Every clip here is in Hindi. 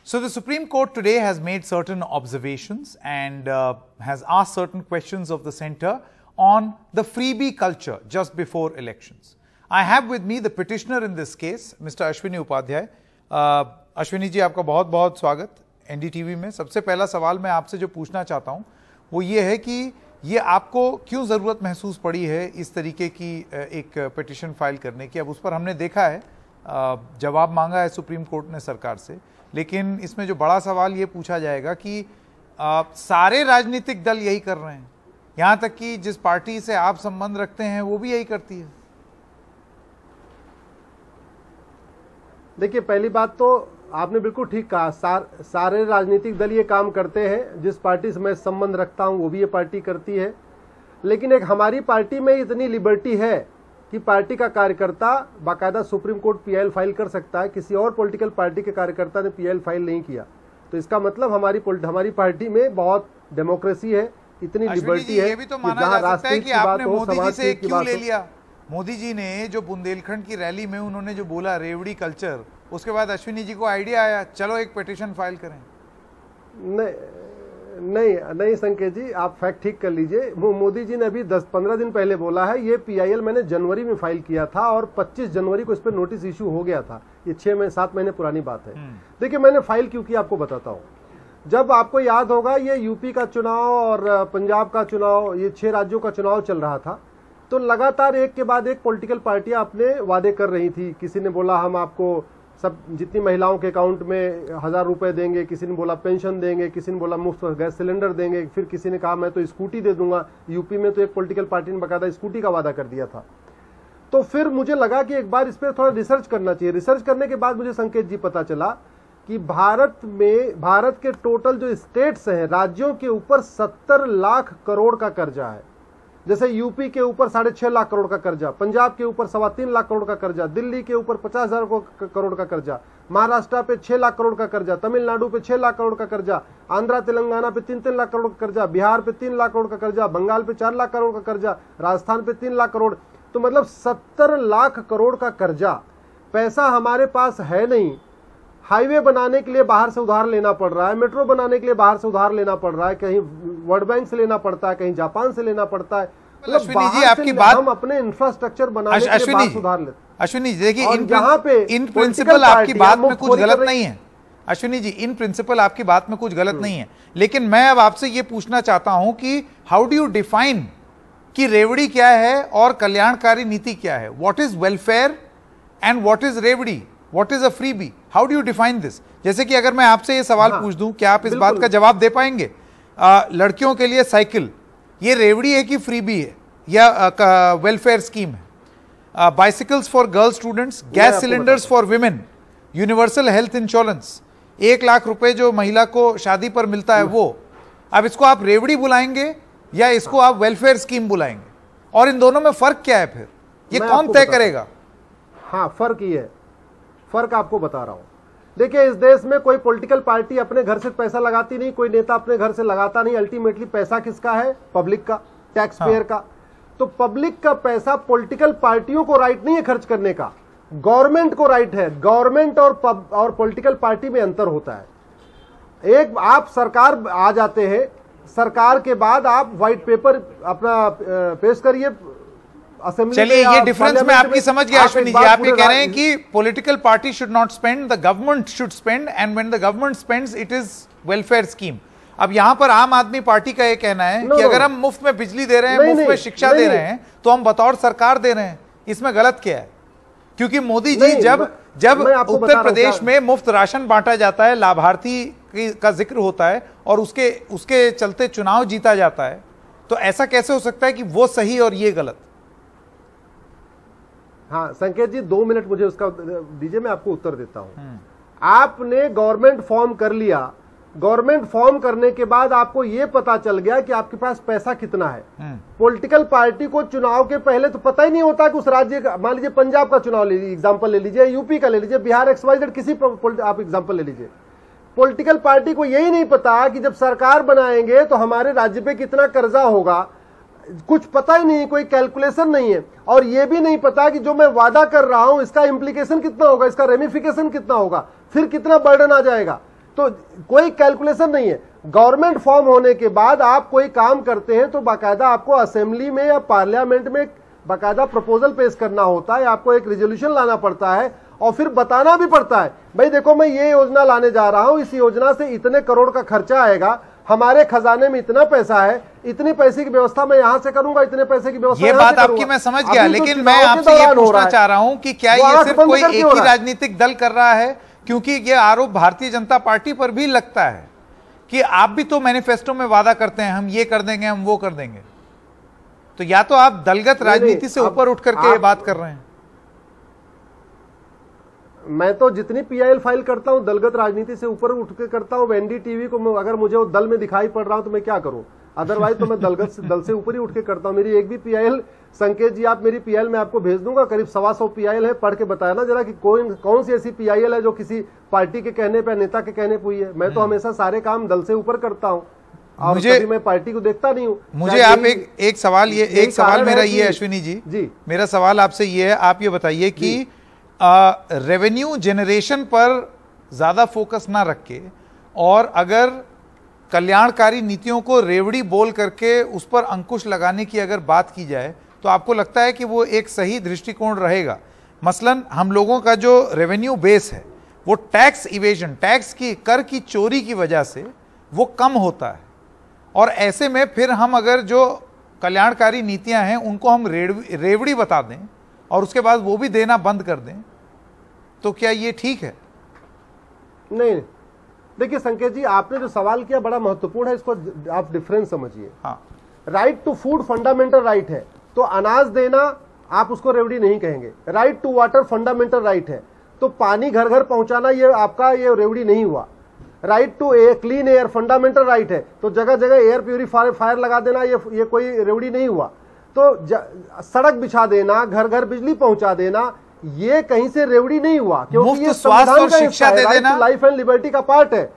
So the Supreme Court today has made certain observations and has asked certain questions of the centre on the freebie culture just before elections. I have with me the petitioner in this case, Mr. Ashwini Upadhyay. Ashwini ji, आपका बहुत बहुत स्वागत एनडीटीवी में। सबसे पहला सवाल मैं आपसे जो पूछना चाहता हूं वो ये है कि ये आपको क्यों ज़रूरत महसूस पड़ी है इस तरीके की एक पिटिशन फाइल करने की। अब उस पर हमने देखा है जवाब मांगा है सुप्रीम कोर्ट ने सरकार से, लेकिन इसमें जो बड़ा सवाल ये पूछा जाएगा कि सारे राजनीतिक दल यही कर रहे हैं, यहाँ तक कि जिस पार्टी से आप संबंध रखते हैं वो भी यही करती है। देखिए, पहली बात तो आपने बिल्कुल ठीक कहा, सारे राजनीतिक दल ये काम करते हैं। जिस पार्टी से मैं संबंध रखता हूं वो भी ये पार्टी करती है, लेकिन एक हमारी पार्टी में इतनी लिबर्टी है कि पार्टी का कार्यकर्ता बाकायदा सुप्रीम कोर्ट पीआईएल फाइल कर सकता है। किसी और पॉलिटिकल पार्टी के कार्यकर्ता ने पीआईएल फाइल नहीं किया, तो इसका मतलब हमारी पार्टी में बहुत डेमोक्रेसी है, इतनी लिबर्टी है। ये भी तो माना जा सकता है कि आपने मोदी जी से क्यों ले लिया। मोदी जी ने जो बुंदेलखंड की रैली में उन्होंने जो बोला रेवड़ी कल्चर, उसके बाद अश्विनी जी को आइडिया आया चलो एक पिटीशन फाइल करें। नहीं संकेत जी, आप फैक्ट ठीक कर लीजिए। मोदी जी ने अभी 10-15 दिन पहले बोला है ये पीआईएल मैंने जनवरी में फाइल किया था और 25 जनवरी को इस पर नोटिस इशू हो गया था। ये 6-7 महीने पुरानी बात है। देखिए, मैंने फाइल क्यों किया आपको बताता हूँ। जब आपको याद होगा ये यूपी का चुनाव और पंजाब का चुनाव, ये 6 राज्यों का चुनाव चल रहा था, तो लगातार एक के बाद एक पॉलिटिकल पार्टियां अपने वादे कर रही थी। किसी ने बोला हम आपको सब जितनी महिलाओं के अकाउंट में 1000 रुपए देंगे, किसी ने बोला पेंशन देंगे, किसी ने बोला मुफ्त गैस सिलेंडर देंगे, फिर किसी ने कहा मैं तो स्कूटी दे दूंगा। यूपी में तो एक पॉलिटिकल पार्टी ने बाकायदा स्कूटी का वादा कर दिया था। तो फिर मुझे लगा कि एक बार इस पर थोड़ा रिसर्च करना चाहिए। रिसर्च करने के बाद मुझे संकेत जी पता चला कि भारत के टोटल जो स्टेट्स हैं, राज्यों के ऊपर 70 लाख करोड़ का कर्जा है। जैसे यूपी के ऊपर 6.5 लाख करोड़ का कर्जा, पंजाब के ऊपर 3.25 लाख करोड़ का कर्जा, दिल्ली के ऊपर 50,000 करोड़ का कर्जा, महाराष्ट्र पे 6 लाख करोड़ का कर्जा, तमिलनाडु पे 6 लाख करोड़ का कर्जा, आंध्रा तेलंगाना पे 3-3 लाख करोड़ का कर्जा, बिहार पे 3 लाख करोड़ का कर्जा, बंगाल पे 4 लाख करोड़ का कर्जा, राजस्थान पे 3 लाख करोड़। तो मतलब 70 लाख करोड़ का कर्जा। पैसा हमारे पास है नहीं। हाईवे बनाने के लिए बाहर से उधार लेना पड़ रहा है, मेट्रो बनाने के लिए बाहर से उधार लेना पड़ रहा है, कहीं वर्ल्ड बैंक से लेना पड़ता है, कहीं जापान से लेना पड़ता है। अश्विनी जी, आपकी बात, हम अपने इंफ्रास्ट्रक्चर बनाने के लिए बाहर से उधार लेते हैं। अश्विनी जी देखिए, इन प्रिंसिपल आपकी बात में कुछ गलत नहीं है। अश्विनी जी, इन प्रिंसिपल आपकी बात में कुछ गलत नहीं है, लेकिन मैं अब आपसे ये पूछना चाहता हूं कि हाउ डू यू डिफाइन कि रेवड़ी क्या है और कल्याणकारी नीति क्या है। What is welfare and what is revdi, what is a freebie, how do you define this. जैसे कि अगर मैं आपसे ये सवाल पूछ दूं, क्या आप इस बात का जवाब दे पाएंगे? लड़कियों के लिए साइकिल, ये रेवड़ी है कि फ्रीबी है या वेलफेयर स्कीम है? Bicycles for girl students, gas cylinders for women, universal health insurance, 1 lakh रुपए जो महिला को शादी पर मिलता है वो। अब इसको आप रेवड़ी बुलाएंगे या इसको आप वेलफेयर स्कीम बुलाएंगे? और इन दोनों में फर्क क्या है फिर, ये कौन तय करेगा? हाँ, फर्क ये है, फर्क आपको बता रहा हूं। देखिए, इस देश में कोई पॉलिटिकल पार्टी अपने घर से पैसा लगाती नहीं, कोई नेता अपने घर से लगाता नहीं। अल्टीमेटली पैसा किसका है? पब्लिक का, टैक्स पेयर का। तो पब्लिक का पैसा पॉलिटिकल पार्टियों को राइट नहीं है खर्च करने का, गवर्नमेंट को राइट है। गवर्नमेंट और पॉलिटिकल पार्टी में अंतर होता है। एक आप सरकार आ जाते हैं, सरकार के बाद आप व्हाइट पेपर अपना पेश करिए असेंबली। चलिए, ये डिफरेंस मैं आपकी समझ गया अश्विनी जी। आप ये कह रहे हैं कि political party should not spend, the government should spend, and when the government spends it is welfare scheme. अब यहां पर आम आदमी पार्टी का ये कहना है कि अगर हम मुफ्त में बिजली दे रहे हैं, मुफ्त में शिक्षा दे रहे हैं, तो हम बतौर सरकार दे रहे हैं। इसमें गलत क्या है? क्योंकि मोदी जी जब उत्तर प्रदेश में मुफ्त राशन बांटा जाता है, लाभार्थी का जिक्र होता है और उसके चलते चुनाव जीता जाता है, तो ऐसा कैसे हो सकता है कि वो सही और ये गलत? हाँ संकेत जी, 2 मिनट मुझे उसका दीजिए, मैं आपको उत्तर देता हूं। आपने गवर्नमेंट फॉर्म कर लिया, गवर्नमेंट फॉर्म करने के बाद आपको यह पता चल गया कि आपके पास पैसा कितना है। पॉलिटिकल पार्टी को चुनाव के पहले तो पता ही नहीं होता कि उस राज्य का, मान लीजिए पंजाब का चुनाव एग्जांपल ले लीजिए, यूपी का ले लीजिए, बिहार XYZ किसी आप एग्जांपल ले लीजिए। पॉलिटिकल पार्टी को यही नहीं पता कि जब सरकार बनाएंगे तो हमारे राज्य पे कितना कर्जा होगा, कुछ पता ही नहीं, कोई कैलकुलेशन नहीं है। और यह भी नहीं पता कि जो मैं वादा कर रहा हूं इसका इंप्लीकेशन कितना होगा, इसका रेमिफिकेशन कितना होगा, फिर कितना बर्डन आ जाएगा। तो कोई कैलकुलेशन नहीं है। गवर्नमेंट फॉर्म होने के बाद आप कोई काम करते हैं तो बाकायदा आपको असेंबली में या पार्लियामेंट में बाकायदा प्रपोजल पेश करना होता है, आपको एक रेजोल्यूशन लाना पड़ता है और फिर बताना भी पड़ता है, भाई देखो मैं ये योजना लाने जा रहा हूं, इस योजना से इतने करोड़ का खर्चा आएगा, हमारे खजाने में इतना पैसा है, इतने पैसे की व्यवस्था मैं यहां से करूंगा, इतने पैसे की व्यवस्था ये बात आपकी मैं समझ गया, लेकिन मैं आपसे ये पूछना चाह रहा हूं कि क्या ये सिर्फ कोई एक ही राजनीतिक दल कर रहा है? क्योंकि ये आरोप भारतीय जनता पार्टी पर भी लगता है कि आप भी तो मैनिफेस्टो में वादा करते हैं हम ये कर देंगे, हम वो कर देंगे। तो या तो आप दलगत राजनीति से ऊपर उठ करके ये बात कर रहे हैं। मैं तो जितनी पीआईएल फाइल करता हूं दलगत राजनीति से ऊपर उठ के करता हूं। एनडीटीवी को अगर मुझे वो दल में दिखाई पड़ रहा हूं तो मैं क्या करूं, अदरवाइज तो मैं दल से ऊपर ही उठ के करता हूं। मेरी एक भी पीआईएल, संकेत जी आप मेरी पीआईएल में आपको भेज दूंगा, करीब 125 पीआईएल है, पढ़ के बताना जरा कि कौन सी ऐसी पीआईएल है जो किसी पार्टी के कहने पर, नेता के कहने पर हुई है। मैं तो हमेशा सारे काम दल से ऊपर करता हूं और कभी मैं पार्टी को देखता नहीं हूं। मुझे आप एक सवाल मेरा ये अश्विनी जी, मेरा सवाल आपसे ये है, आप ये बताइए कि रेवेन्यू जनरेशन पर ज्यादा फोकस ना रख के और अगर कल्याणकारी नीतियों को रेवड़ी बोल करके उस पर अंकुश लगाने की अगर बात की जाए तो आपको लगता है कि वो एक सही दृष्टिकोण रहेगा? मसलन हम लोगों का जो रेवेन्यू बेस है वो टैक्स इवेजन, टैक्स की, कर की चोरी की वजह से वो कम होता है, और ऐसे में फिर हम अगर जो कल्याणकारी नीतियां हैं उनको हम रेवड़ी बता दें और उसके बाद वो भी देना बंद कर दें, तो क्या ये ठीक है? नहीं, देखिए संकेत जी, आपने जो सवाल किया बड़ा महत्वपूर्ण है, इसको आप डिफरेंस समझिए। हाँ, right to food fundamental right है, तो अनाज देना आप उसको रेवड़ी नहीं कहेंगे। Right to water fundamental right है, तो पानी घर घर पहुंचाना ये आपका ये रेवड़ी नहीं हुआ। Right to clean air fundamental right है, तो जगह जगह एयर प्यूरिफायर लगा देना ये कोई रेवड़ी नहीं हुआ। तो सड़क बिछा देना, घर घर बिजली पहुंचा देना, ये कहीं से रेवड़ी नहीं हुआ, क्योंकि ये स्वास्थ्य और शिक्षा दे देना लाइफ एंड लिबर्टी का पार्ट है।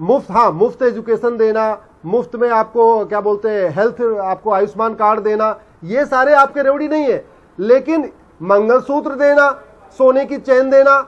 मुफ्त एजुकेशन देना, मुफ्त में आपको क्या बोलते हैं हेल्थ, आपको आयुष्मान कार्ड देना, ये सारे आपके रेवड़ी नहीं है। लेकिन मंगलसूत्र देना, सोने की चेन देना,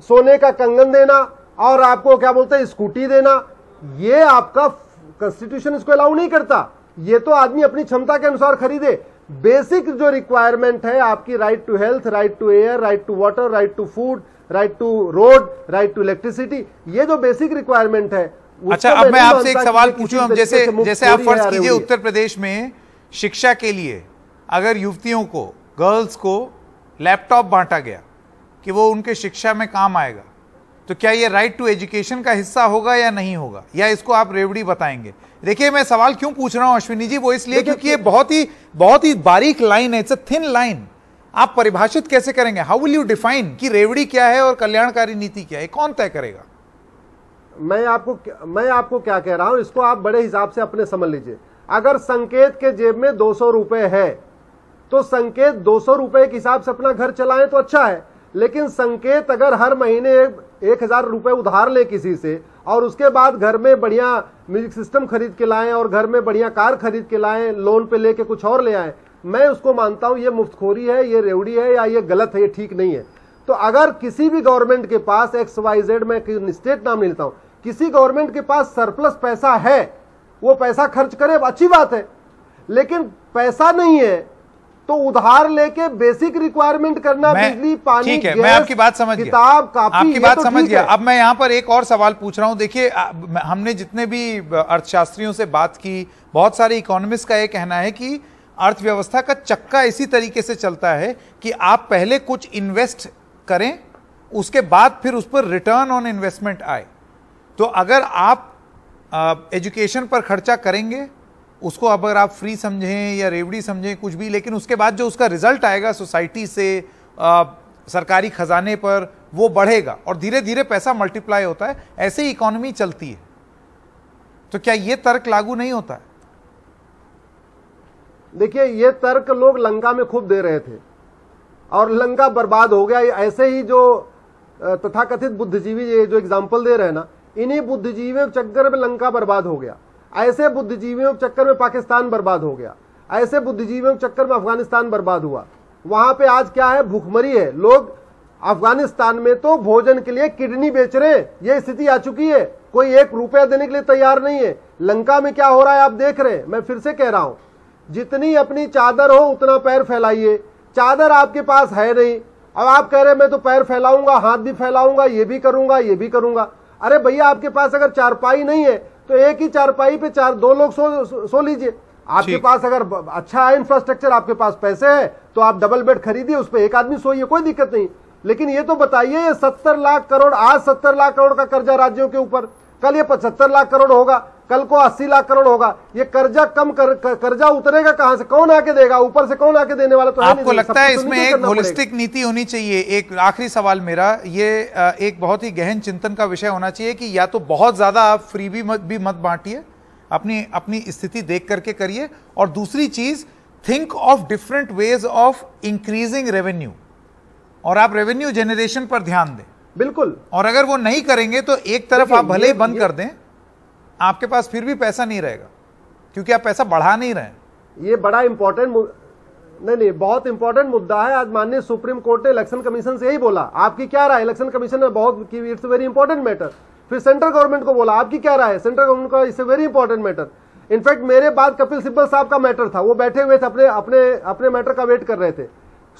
सोने का कंगन देना और आपको क्या बोलते हैं स्कूटी देना, ये आपका कॉन्स्टिट्यूशन इसको अलाउ नहीं करता। ये तो आदमी अपनी क्षमता के अनुसार खरीदे। बेसिक जो रिक्वायरमेंट है आपकी, right to health, right to air, right to water, right to food, right to road, right to electricity, ये जो बेसिक रिक्वायरमेंट है। अच्छा, अब मैं आपसे एक सवाल पूछूं, जैसे आप फर्ज कीजिए उत्तर प्रदेश में शिक्षा के लिए अगर युवतियों को, गर्ल्स को लैपटॉप बांटा गया कि वो उनके शिक्षा में काम आएगा, तो क्या ये राइट टू एजुकेशन का हिस्सा होगा या नहीं होगा, या इसको आप रेवड़ी बताएंगे? देखिए, मैं सवाल क्यों पूछ रहा हूं अश्विनी जी, वो इसलिए क्योंकि ये बहुत ही बारीक लाइन है, इट्स अ थिन लाइन। आप परिभाषित कैसे करेंगे? हाउ विल यू डिफाइन कि रेवड़ी क्या है और कल्याणकारी नीति क्या है? कौन तय करेगा? मैं आपको क्या कह रहा हूं, इसको आप बड़े हिसाब से अपने समझ लीजिए। अगर संकेत के जेब में 200 रुपए है तो संकेत 200 रुपए के हिसाब से अपना घर चलाएं तो अच्छा है। लेकिन संकेत अगर हर महीने 1000 रुपए उधार ले किसी से और उसके बाद घर में बढ़िया म्यूजिक सिस्टम खरीद के लाएं और घर में बढ़िया कार खरीद के लाएं, लोन पे लेके कुछ और ले आए, मैं उसको मानता हूं ये मुफ्तखोरी है, ये रेवड़ी है, या ये गलत है, ये ठीक नहीं है। तो अगर किसी भी गवर्नमेंट के पास XYZ, में स्टेट नाम नहीं लेता हूं, किसी गवर्नमेंट के पास सरप्लस पैसा है, वो पैसा खर्च करे, अच्छी बात है। लेकिन पैसा नहीं है तो उधार लेके बेसिक रिक्वायरमेंट करना, बिजली, पानी, ठीक है, मैं आपकी बात समझ गया, किताब, कापी, आपकी बात तो समझ गया। अब मैं यहां पर एक और सवाल पूछ रहा हूं। देखिए, हमने जितने भी अर्थशास्त्रियों से बात की, बहुत सारे इकोनॉमिस्ट का यह कहना है कि अर्थव्यवस्था का चक्का इसी तरीके से चलता है कि आप पहले कुछ इन्वेस्ट करें, उसके बाद फिर उस पर रिटर्न ऑन इन्वेस्टमेंट आए। तो अगर आप एजुकेशन पर खर्चा करेंगे, उसको अगर आप फ्री समझें या रेवड़ी समझें, कुछ भी, लेकिन उसके बाद जो उसका रिजल्ट आएगा सोसाइटी से, सरकारी खजाने पर, वो बढ़ेगा और धीरे धीरे पैसा मल्टीप्लाई होता है। ऐसे ही इकोनॉमी चलती है। तो क्या ये तर्क लागू नहीं होता है? देखिए, ये तर्क लोग लंका में खूब दे रहे थे और लंका बर्बाद हो गया। ऐसे ही जो तथाकथित बुद्धिजीवी ये जो एग्जाम्पल दे रहे हैं ना, इन्हीं बुद्धिजीवियों के चक्कर में लंका बर्बाद हो गया। ऐसे बुद्धिजीवियों के चक्कर में पाकिस्तान बर्बाद हो गया। ऐसे बुद्धिजीवियों के चक्कर में अफगानिस्तान बर्बाद हुआ। वहां पे आज क्या है, भूखमरी है। लोग अफगानिस्तान में तो भोजन के लिए किडनी बेच रहे हैं, ये स्थिति आ चुकी है। कोई 1 रुपया देने के लिए तैयार नहीं है। लंका में क्या हो रहा है आप देख रहे हैं। मैं फिर से कह रहा हूं, जितनी अपनी चादर हो उतना पैर फैलाइए। चादर आपके पास है नहीं, अब आप कह रहे हैं मैं तो पैर फैलाऊंगा, हाथ भी फैलाऊंगा, ये भी करूंगा, ये भी करूंगा। अरे भैया, आपके पास अगर चारपाई नहीं है तो एक ही चारपाई पे 2 लोग सो लीजिए। आपके पास अगर अच्छा है इंफ्रास्ट्रक्चर, आपके पास पैसे है, तो आप डबल बेड खरीदिए, उस पर एक आदमी सोइए, कोई दिक्कत नहीं। लेकिन ये तो बताइए, ये 70 लाख करोड़, आज 70 लाख करोड़ का कर्जा राज्यों के ऊपर, कल ये 75 लाख करोड़ होगा, कल को 80 लाख करोड़ होगा। ये कर्जा कर्जा उतरेगा कहां से? कौन आके देगा? ऊपर से कौन आके देने वाला? तो आपको लगता है इसमें एक होलिस्टिक नीति होनी चाहिए? एक आखिरी सवाल मेरा, ये एक बहुत ही गहन चिंतन का विषय होना चाहिए कि या तो बहुत ज्यादा आप फ्रीबी भी मत बांटिए, अपनी स्थिति देख करके करिए, और दूसरी चीज, think of different ways of increasing revenue, और आप रेवेन्यू जनरेशन पर ध्यान दें। बिल्कुल। और अगर वो नहीं करेंगे तो एक तरफ आप भले ही बंद कर दें, आपके पास फिर भी पैसा नहीं रहेगा, क्योंकि आप पैसा बढ़ा नहीं रहे हैं। ये बड़ा इंपॉर्टेंट नहीं, बहुत इंपॉर्टेंट मुद्दा है। आज माननीय सुप्रीम कोर्ट ने इलेक्शन कमीशन से यही बोला। आपकी क्या राय? इलेक्शन कमीशन ने बहुत की, इट्स वेरी इंपॉर्टेंट मैटर। फिर सेंट्रल गवर्नमेंट को बोला, आपकी क्या राय है? सेंट्रल गवर्नमेंट का, it's very important matter. In fact मेरे बाद कपिल सिब्बल साहब का मैटर था, वो बैठे हुए थे, अपने मैटर का वेट कर रहे थे।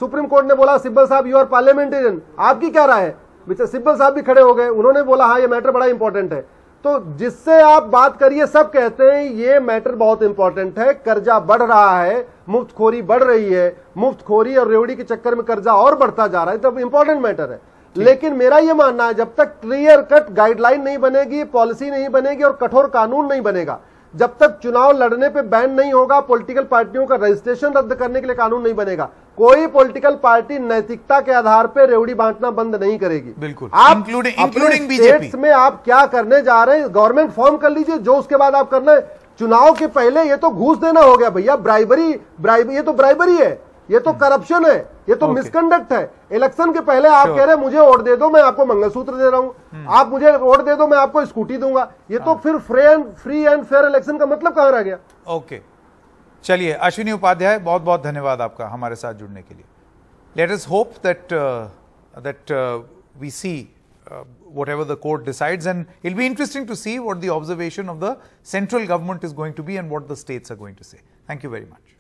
सुप्रीम कोर्ट ने बोला, सिब्बल साहब यू आर पार्लियामेंटेरियन, आपकी क्या राय है? सिब्बल साहब भी खड़े हो गए, उन्होंने बोला हाँ ये मैटर बड़ा इंपॉर्टेंट है। तो जिससे आप बात करिए, सब कहते हैं ये मैटर बहुत इंपॉर्टेंट है, कर्जा बढ़ रहा है, मुफ्तखोरी बढ़ रही है, मुफ्तखोरी और रेवड़ी के चक्कर में कर्जा और बढ़ता जा रहा है, तब इंपॉर्टेंट मैटर है। लेकिन मेरा यह मानना है, जब तक क्लियर कट गाइडलाइन नहीं बनेगी, पॉलिसी नहीं बनेगी और कठोर कानून नहीं बनेगा, जब तक चुनाव लड़ने पे बैन नहीं होगा, पॉलिटिकल पार्टियों का रजिस्ट्रेशन रद्द करने के लिए कानून नहीं बनेगा, कोई पॉलिटिकल पार्टी नैतिकता के आधार पर रेवड़ी बांटना बंद नहीं करेगी। बिल्कुल। आप इंक्लूडिंग बीजेपी में आप क्या करने जा रहे हैं? गवर्नमेंट फॉर्म कर लीजिए, जो उसके बाद आप करना है। चुनाव के पहले ये तो घूस देना हो गया भैया, ब्राइबरी, ये तो ब्राइबरी है, ये तो करप्शन है, ये तो मिसकंडक्ट है। इलेक्शन के पहले आप कह रहे हैं मुझे वोट दे दो, मैं आपको मंगलसूत्र दे रहा हूं, आप मुझे वोट दे दो, मैं आपको स्कूटी दूंगा। ये तो फिर फ्री एंड फेयर इलेक्शन का मतलब कहां रह गया? ओके, चलिए अश्विनी उपाध्याय, बहुत बहुत धन्यवाद आपका हमारे साथ जुड़ने के लिए। Let us hope that we see whatever the court decides, and it'll be interesting to see what the observation of the central government is going to be and what the states are going to say. Thank you very much.